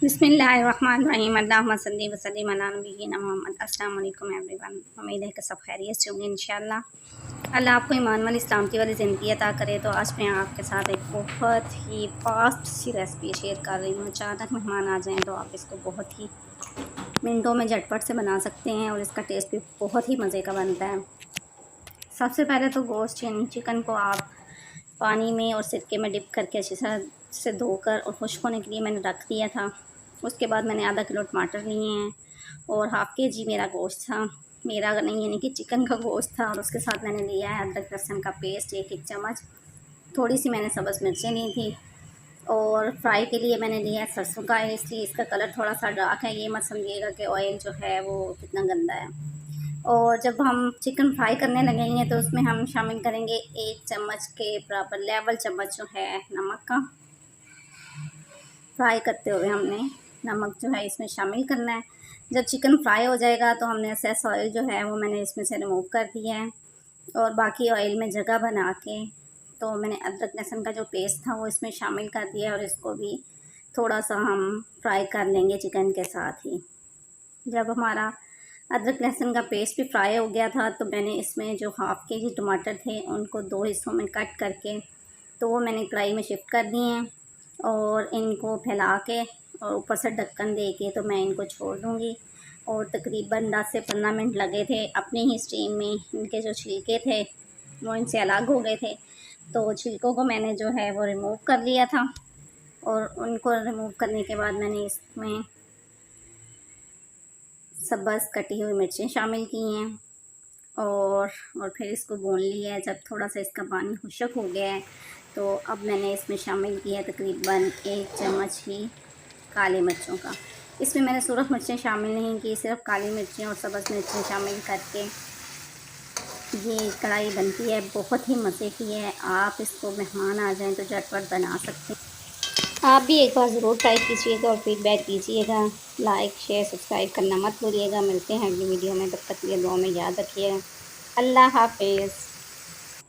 बिस्मिल्लाहिर्रहमानिर्रहीम अल्लाहुम्मा सल्ली व सल्लिम अला नबिय्यिना मुहम्मद। अस्सलाम वालेकुम एवरीवन। उम्मीद है कि सब खैरियत से होंगे इंशाअल्लाह। अल्लाह आपको ईमान वाली सलामती वाली ज़िंदगी अता करे। तो आज मैं आपके साथ एक बहुत ही फास्ट सी रेसिपी शेयर कर रही हूँ। अचानक मेहमान आ जाएँ तो आप इसको बहुत ही मिनटों में झटपट से बना सकते हैं और इसका टेस्ट भी बहुत ही मज़े का बनता है। सबसे पहले तो गोश्त यानी चिकन को आप पानी में और सिरके में डिप करके अच्छी तरह से धोकर और खुश्क होने के लिए मैंने रख दिया था। उसके बाद मैंने आधा किलो टमाटर लिए हैं और हाफ़ के जी मेरा गोश्त था, मेरा नहीं यानी कि चिकन का गोश्त था। और उसके साथ मैंने लिया है अदरक लहसुन का पेस्ट एक चम्मच। थोड़ी सी मैंने सब्ज़ मिर्चें ली थी और फ्राई के लिए मैंने लिया है सरसों का ऑयल, इसलिए इसका कलर थोड़ा सा डार्क है। ये मत समझिएगा कि ऑयल जो है वो कितना गंदा है। और जब हम चिकन फ्राई करने लगेंगे तो उसमें हम शामिल करेंगे 1 चम्मच के बराबर लेवल चम्मच जो है नमक का। फ्राई करते हुए हमने नमक जो है इसमें शामिल करना है। जब चिकन फ्राई हो जाएगा तो हमने एक्सेस ऑयल जो है वो मैंने इसमें से रिमूव कर दिया है और बाकी ऑयल में जगह बना के तो मैंने अदरक लहसुन का जो पेस्ट था वो इसमें शामिल कर दिया और इसको भी थोड़ा सा हम फ्राई कर लेंगे चिकन के साथ ही। जब हमारा अदरक लहसुन का पेस्ट भी फ्राई हो गया था तो मैंने इसमें जो हाफ़ के जी टमाटर थे उनको 2 हिस्सों में कट करके तो वो मैंने कढ़ाई में शिफ्ट कर दिए हैं और इनको फैला के और ऊपर से ढक्कन दे के तो मैं इनको छोड़ दूँगी। और तकरीबन 10 से 15 मिनट लगे थे अपनी ही स्टीम में। इनके जो छिलके थे वो इनसे अलग हो गए थे, तो छिलकों को मैंने जो है वो रिमूव कर लिया था। और उनको रिमूव करने के बाद मैंने इसमें सब्ज़ कटी हुई मिर्चें शामिल की हैं और फिर इसको भून लिया है। जब थोड़ा सा इसका पानी खुश्क हो गया है तो अब मैंने इसमें शामिल किया तकरीबन 1 चम्मच ही काली मिर्चों का। इसमें मैंने सुरख मिर्चें शामिल नहीं की, सिर्फ काली मिर्चें और सब्ज़ मिर्चें शामिल करके ये कढ़ाई बनती है। बहुत ही मज़े की है। आप इसको मेहमान आ जाएं तो झटपट बना सकते हैं। आप भी एक बार ज़रूर ट्राई कीजिएगा और फीडबैक दीजिएगा। लाइक शेयर सब्सक्राइब करना मत भूलिएगा। मिलते हैं अगली वीडियो में, तब तक के लिए दुआ में याद रखिएगा। अल्लाह हाफ़िज़।